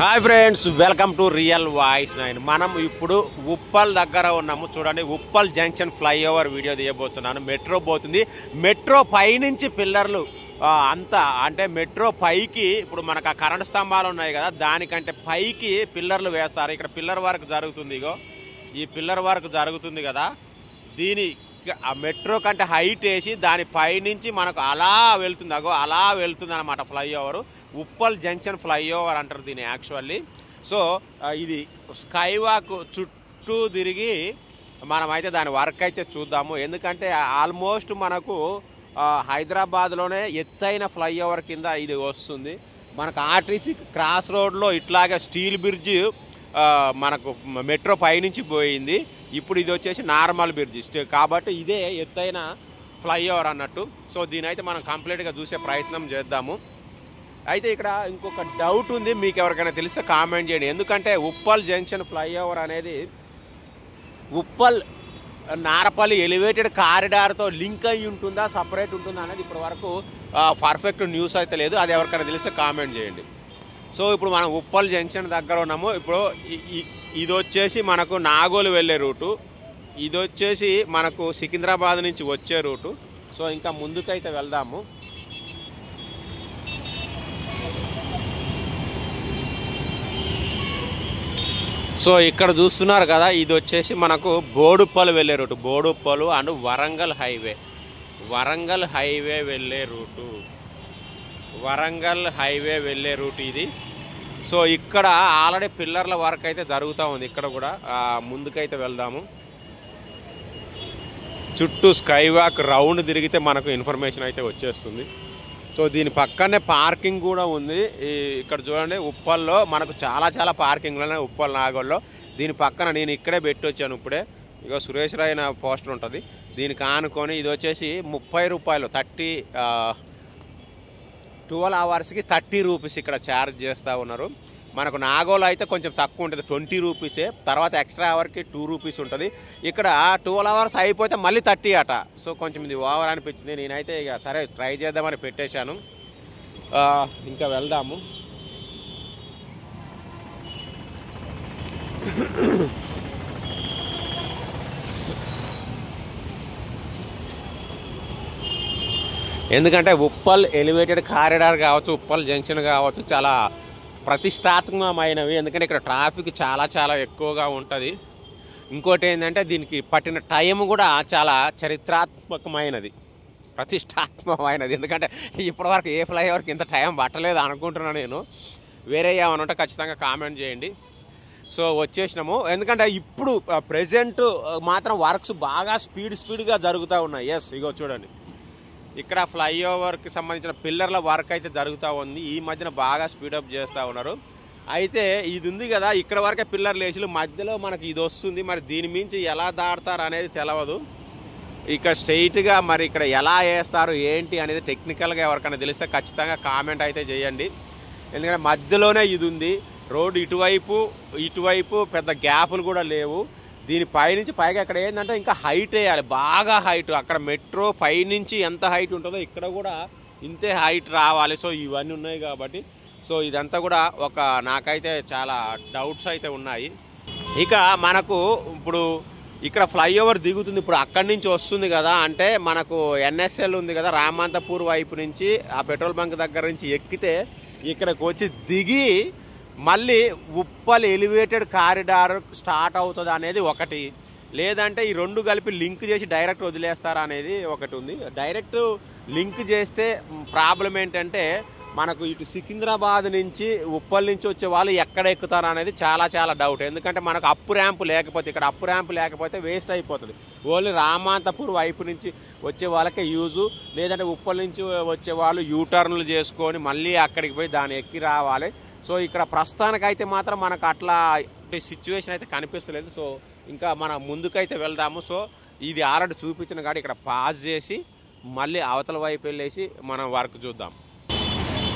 Hi friends, welcome to real voice 9. మనం ఇప్పుడు ఉప్పల్ దగ్గర ఉన్నాము. చూడండి, ఉప్పల్ జంక్షన్ ఫ్లైఓవర్ వీడియో తీయబోతున్నాను. మెట్రో పోతుంది. మెట్రో పైనుంచి పిల్లర్లు అంతా అంటే మెట్రో పైకి ఇప్పుడు మనకు ఆ కరెంట్ స్తంభాలు ఉన్నాయి కదా, దానికంటే పైకి పిల్లర్లు వేస్తారు. ఇక్కడ పిల్లర్ వర్క్ జరుగుతుంది. ఇగో ఈ పిల్లర్ వర్క్ జరుగుతుంది కదా, దీని ఆ మెట్రో కంటే హైట్ వేసి దాని పైనుంచి మనకు అలా వెళ్తుంది. అగో అలా వెళ్తుంది అనమాట ఫ్లైఓవర్. ఉప్పల్ జంక్షన్ ఫ్లైఓవర్ అంటారు దీన్ని యాక్చువల్లీ. సో ఇది స్కై వాక్ చుట్టూ తిరిగి మనమైతే దాని వర్క్ అయితే చూద్దాము. ఎందుకంటే ఆల్మోస్ట్ మనకు హైదరాబాద్లోనే ఎత్తైన ఫ్లైఓవర్ కింద ఇది వస్తుంది. మనకు ఆర్టీసీ క్రాస్ రోడ్లో ఇట్లాగే స్టీల్ బ్రిడ్జ్ మనకు మెట్రో పైనుంచి పోయింది. ఇప్పుడు ఇది వచ్చేసి నార్మల్ బ్రిడ్జ్ కాబట్టి ఇదే ఎత్తైన ఫ్లైఓవర్ అన్నట్టు. సో దీని అయితే మనం కంప్లీట్గా చూసే ప్రయత్నం చేద్దాము. అయితే ఇక్కడ ఇంకొక డౌట్ ఉంది, మీకు ఎవరికైనా తెలిస్తే కామెంట్ చేయండి. ఎందుకంటే ఉప్పల్ జంక్షన్ ఫ్లైఓవర్ అనేది ఉప్పల్ నారపల్లి ఎలివేటెడ్ కారిడార్తో లింక్ అయ్యి ఉంటుందా, సపరేట్ ఉంటుందా అనేది ఇప్పటి వరకు పర్ఫెక్ట్ న్యూస్ అయితే లేదు. అది ఎవరికైనా తెలిస్తే కామెంట్ చేయండి. సో ఇప్పుడు మనం ఉప్పల్ జంక్షన్ దగ్గర ఉన్నాము. ఇప్పుడు ఇది వచ్చేసి మనకు నాగోలు వెళ్ళే రూటు, ఇది వచ్చేసి మనకు సికింద్రాబాద్ నుంచి వచ్చే రూటు. సో ఇంకా ముందుకైతే వెళ్దాము. సో ఇక్కడ చూస్తున్నారు కదా, ఇది వచ్చేసి మనకు బోడుప్పల్ వెళ్ళే route. Boduppal and Warangal highway, Warangal highway వెళ్ళే రూటు, వరంగల్ హైవే వెళ్ళే రూట్ ఇది. సో ఇక్కడ ఆల్రెడీ పిల్లర్ల వర్క్ అయితే జరుగుతూ ఉంది. ఇక్కడ కూడా ముందుకైతే వెళ్దాము. చుట్టూ స్కై వాక్ రౌండ్ తిరిగితే మనకు ఇన్ఫర్మేషన్ అయితే వచ్చేస్తుంది. సో దీని పక్కనే పార్కింగ్ కూడా ఉంది. ఇక్కడ చూడండి, ఉప్పల్లో మనకు చాలా పార్కింగ్లు ఉన్నాయి ఉప్పల్ నాగోల్లో. దీని పక్కన నేను ఇక్కడే పెట్టి వచ్చాను ఇప్పుడే. ఇక సురేష్ రాయన పోస్టర్ ఉంటుంది దీనికి ఆనుకొని. ఇది వచ్చేసి 30 రూపాయలు, 12 అవర్స్కి 30 రూపీస్ ఇక్కడ ఛార్జ్ చేస్తూ ఉన్నారు. మనకు నాగోలో అయితే కొంచెం తక్కువ ఉంటుంది, 20 రూపీసే. తర్వాత ఎక్స్ట్రా అవర్కి 2 రూపీస్ ఉంటుంది. ఇక్కడ 12 అవర్స్ అయిపోతే మళ్ళీ 30 అట. సో కొంచెం ఇది ఓవర్ అనిపించింది. నేనైతే ఇక సరే ట్రై చేద్దామని పెట్టేశాను. ఇంకా వెళ్దాము. ఎందుకంటే ఉప్పల్ ఎలివేటెడ్ కారిడార్ కావచ్చు, ఉప్పల్ జంక్షన్ కావచ్చు, చాలా ప్రతిష్టాత్మకమైనవి. ఎందుకంటే ఇక్కడ ట్రాఫిక్ చాలా ఎక్కువగా ఉంటుంది. ఇంకోటి ఏంటంటే దీనికి పట్టిన టైం కూడా చాలా చరిత్రాత్మకమైనది, ప్రతిష్టాత్మకమైనది. ఎందుకంటే ఇప్పటివరకు ఏ ఫ్లైఓవర్కి ఇంత టైం పట్టలేదు అనుకుంటున్నాను నేను. వేరే ఏమైనా ఉంటే ఖచ్చితంగా కామెంట్ చేయండి. సో వచ్చేసినాము. ఎందుకంటే ఇప్పుడు ప్రెజెంట్ మాత్రం వర్క్స్ బాగా స్పీడ్గా జరుగుతూ ఉన్నాయి. ఎస్, ఇగో చూడండి, ఇక్కడ ఫ్లైఓవర్కి సంబంధించిన పిల్లర్ల వర్క్ అయితే జరుగుతూ ఉంది. ఈ మధ్యన బాగా స్పీడప్ చేస్తూ ఉన్నారు. అయితే ఇది ఉంది కదా, ఇక్కడ వరకే పిల్లర్లు వేసి మధ్యలో మనకి ఇది వస్తుంది. మరి దీని మించి ఎలా దాడతారు అనేది తెలియదు. ఇక స్ట్రైట్గా మరి ఇక్కడ ఎలా వేస్తారు ఏంటి అనేది టెక్నికల్గా ఎవరికైనా తెలిస్తే ఖచ్చితంగా కామెంట్ అయితే చేయండి. ఎందుకంటే మధ్యలోనే ఇది ఉంది. రోడ్డు ఇటువైపు పెద్ద గ్యాపులు కూడా లేవు. దీని పైనుంచి పైగా ఇక్కడ ఏంటంటే ఇంకా హైట్ వేయాలి, బాగా హైట్. అక్కడ మెట్రో పైనుంచి ఎంత హైట్ ఉంటుందో ఇక్కడ కూడా ఇంతే హైట్ రావాలి. సో ఇవన్నీ ఉన్నాయి కాబట్టి సో ఇదంతా కూడా నాకైతే చాలా డౌట్స్ అయితే ఉన్నాయి. ఇక మనకు ఇప్పుడు ఇక్కడ ఫ్లైఓవర్ దిగుతుంది. ఇప్పుడు అక్కడి నుంచి వస్తుంది కదా, అంటే మనకు ఎన్ఎస్ఎల్ ఉంది కదా, రామంతపూర్ వైపు నుంచి ఆ పెట్రోల్ బంక్ దగ్గర నుంచి ఎక్కితే ఇక్కడికి వచ్చి దిగి మళ్ళీ ఉప్పల్ ఎలివేటెడ్ కారిడార్ స్టార్ట్ అవుతుంది అనేది ఒకటి. లేదంటే ఈ రెండు కలిపి లింక్ చేసి డైరెక్ట్ వదిలేస్తారా అనేది ఒకటి ఉంది. డైరెక్ట్ లింక్ చేస్తే ప్రాబ్లం ఏంటంటే మనకు ఇటు సికింద్రాబాద్ నుంచి ఉప్పల్ నుంచి వచ్చే వాళ్ళు ఎక్కడ ఎక్కుతారు అనేది చాలా డౌట్. ఎందుకంటే మనకు అప్పు ర్యాంపు లేకపోతే, ఇక్కడ అప్పు ర్యాంపు లేకపోతే వేస్ట్ అయిపోతుంది. ఓన్లీ రామాంతపూర్ వైపు నుంచి వచ్చే వాళ్ళకే యూజు. లేదంటే ఉప్పల్ నుంచి వచ్చే వాళ్ళు యూటర్న్లు చేసుకొని మళ్ళీ అక్కడికి పోయి దాన్ని ఎక్కి రావాలి. సో ఇక్కడ ప్రస్తుతానికైతే మాత్రం మనకు అట్లా సిచ్యువేషన్ అయితే కనిపిస్తలేదు. సో ఇంకా మన ముందుకైతే వెళ్దాము. సో ఇది ఆల్రెడీ చూపించిన కాడ ఇక్కడ పాజ్ చేసి మళ్ళీ అవతల వైపు వెళ్ళేసి మనం వర్క్ చూద్దాం.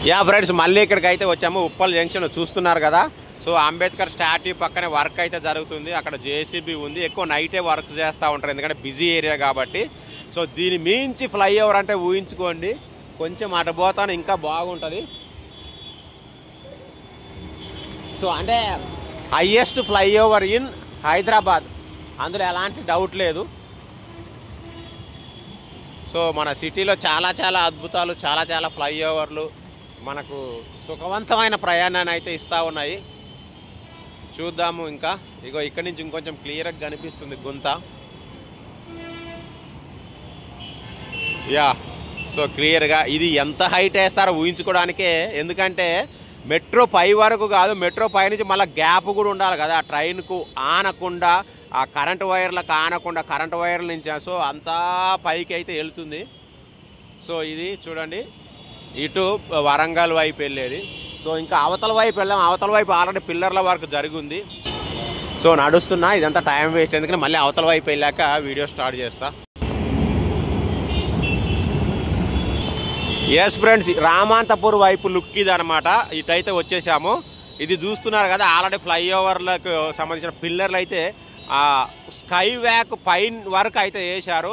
యా ఫ్రెండ్స్, మళ్ళీ ఇక్కడికి అయితే వచ్చాము. ఉప్పల్ జంక్షన్ చూస్తున్నారు కదా. సో అంబేద్కర్ స్టాట్యూ పక్కనే వర్క్ అయితే జరుగుతుంది. అక్కడ జేసీబీ ఉంది. ఎక్కువ నైటే వర్క్ చేస్తూ ఉంటారు ఎందుకంటే బిజీ ఏరియా కాబట్టి. సో దీని మించి ఫ్లైఓవర్ అంటే ఊహించుకోండి, కొంచెం అటు పోతాను ఇంకా బాగుంటుంది. సో అంటే హైయెస్ట్ ఫ్లైఓవర్ ఇన్ హైదరాబాద్, అందులో ఎలాంటి డౌట్ లేదు. సో మన సిటీలో చాలా చాలా అద్భుతాలు, చాలా చాలా ఫ్లైఓవర్లు మనకు సుఖవంతమైన ప్రయాణాన్ని అయితే ఇస్తూ ఉన్నాయి. చూద్దాము ఇంకా. ఇగో ఇక్కడి నుంచి ఇంకొంచెం క్లియర్గా కనిపిస్తుంది గుంత. యా, సో క్లియర్గా ఇది ఎంత హైట్ వేస్తారో ఊహించుకోవడానికే. ఎందుకంటే మెట్రో పై వరకు కాదు, మెట్రో పై నుంచి మళ్ళీ గ్యాప్ కూడా ఉండాలి కదా, ఆ ట్రైన్కు ఆనకుండా, ఆ కరెంటు వైర్లకు ఆనకుండా, కరెంటు వైర్ల నుంచి. సో అంతా పైకి అయితే వెళ్తుంది. సో ఇది చూడండి, ఇటు వరంగల్ వైపు వెళ్ళేది. సో ఇంకా అవతల వైపు వెళ్దాం. అవతల వైపు ఆల్రెడీ పిల్లర్ల వర్క్ జరిగింది. సో నడుస్తున్నా, ఇదంతా టైం వేస్ట్, ఎందుకంటే మళ్ళీ అవతల వైపు వెళ్ళాక వీడియో స్టార్ట్ చేస్తా. ఎస్ ఫ్రెండ్స్, రామాంతపూర్ వైపు లుక్ ఇది అనమాట. ఇటైతే వచ్చేసాము. ఇది చూస్తున్నారు కదా, ఆల్రెడీ ఫ్లైఓవర్లకు సంబంధించిన పిల్లర్లు అయితే స్కై వ్యాక్ పైన వరకు అయితే వేశారు.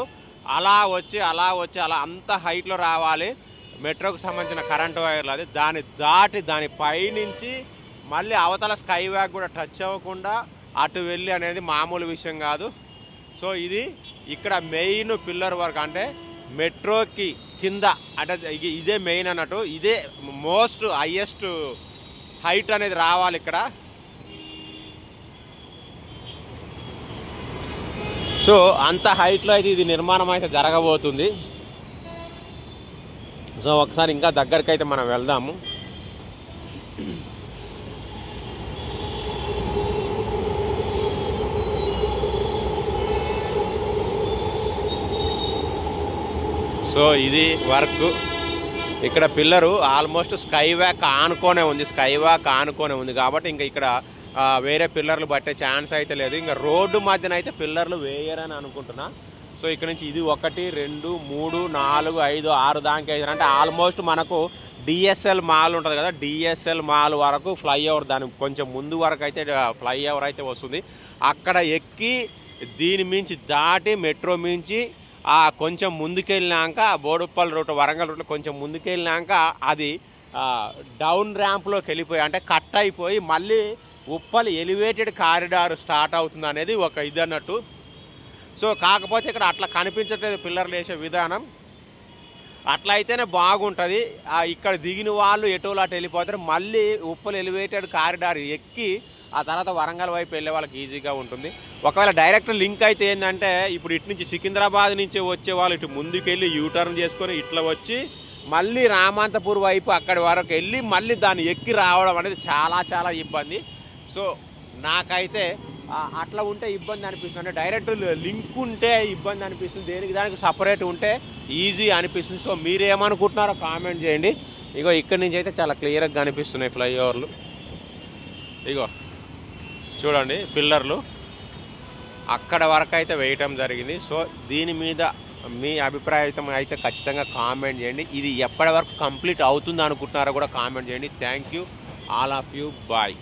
అలా వచ్చి అలా అంత హైట్లో రావాలి మెట్రోకి సంబంధించిన కరెంటు వైర్లు. అది దాన్ని దాటి దాని పైనుంచి మళ్ళీ అవతల స్కై వ్యాక్ కూడా టచ్ అవ్వకుండా అటు వెళ్ళి అనేది మామూలు విషయం కాదు. సో ఇది ఇక్కడ మెయిన్ పిల్లర్ వర్క్, అంటే మెట్రోకి కింద, అంటే ఇదే మెయిన్ అన్నట్టు. ఇదే మోస్ట్ హైయెస్ట్ హైట్ అనేది రావాలి ఇక్కడ. సో అంత హైట్లో అయితే ఇది నిర్మాణం అయితే జరగబోతుంది. సో ఒకసారి ఇంకా దగ్గరికి అయితే మనం వెళ్దాము. సో ఇది వర్క్. ఇక్కడ పిల్లరు ఆల్మోస్ట్ స్కై వ్యాక్ ఆనుకోనే ఉంది కాబట్టి ఇంకా ఇక్కడ వేరే పిల్లర్లు పట్టే ఛాన్స్ అయితే లేదు. ఇంకా రోడ్డు మధ్యన అయితే పిల్లర్లు వేయరని అనుకుంటున్నా. సో ఇక్కడ నుంచి ఇది 1 2 3 4 5 6 దానికి వేసారు. అంటే ఆల్మోస్ట్ మనకు డిఎస్ఎల్ మాల్ ఉంటుంది కదా, డిఎస్ఎల్ మాల్ వరకు ఫ్లైఓవర్, దాని కొంచెం ముందు వరకు అయితే ఫ్లైఓవర్ అయితే వస్తుంది. అక్కడ ఎక్కి దీని మించి దాటి మెట్రో మించి కొంచెం ముందుకెళ్ళినాక బోడుప్పల్ రూట్, వరంగల్ రూట్లో కొంచెం ముందుకెళ్ళినాక అది డౌన్ ర్యాంప్లోకి వెళ్ళిపోయి, అంటే కట్ అయిపోయి మళ్ళీ ఉప్పల్ ఎలివేటెడ్ కారిడార్ స్టార్ట్ అవుతుంది అనేది ఒక ఇది అన్నట్టు. సో కాకపోతే ఇక్కడ అట్లా కనిపించట్లేదు పిల్లర్లు వేసే విధానం. అట్లా అయితేనే బాగుంటుంది. ఇక్కడ దిగిన వాళ్ళు ఎటువలు అటు వెళ్ళిపోతారు. మళ్ళీ ఉప్పల్ ఎలివేటెడ్ కారిడార్ ఎక్కి ఆ తర్వాత వరంగల్ వైపు వెళ్ళే వాళ్ళకి ఈజీగా ఉంటుంది. ఒకవేళ డైరెక్ట్ లింక్ అయితే ఏంటంటే, ఇప్పుడు ఇటు నుంచి సికింద్రాబాద్ నుంచి వచ్చే వాళ్ళు ఇటు ముందుకెళ్ళి యూటర్న్ చేసుకొని ఇట్లా వచ్చి మళ్ళీ రామాంతపూర్ వైపు అక్కడి వరకు వెళ్ళి మళ్ళీ దాన్ని ఎక్కి రావడం అనేది చాలా చాలా ఇబ్బంది. సో నాకైతే అట్లా ఉంటే ఇబ్బంది అనిపిస్తుంది. అంటే డైరెక్ట్ లింక్ ఉంటే ఇబ్బంది అనిపిస్తుంది, దేనికి దానికి సపరేట్ ఉంటే ఈజీ అనిపిస్తుంది. సో మీరేమనుకుంటున్నారో కామెంట్ చేయండి. ఇగో ఇక్కడి నుంచి అయితే చాలా క్లియర్గా కనిపిస్తున్నాయి ఫ్లైఓవర్లు. ఇగో చూడండి పిల్లర్లు అక్కడ వరకు అయితే వేయటం జరిగింది. సో దీని మీద మీ అభిప్రాయం అయితే ఖచ్చితంగా కామెంట్ చేయండి. ఇది ఎప్పటి వరకు కంప్లీట్ అవుతుంది అనుకుంటున్నారో కూడా కామెంట్ చేయండి. Thank you all of you. Bye.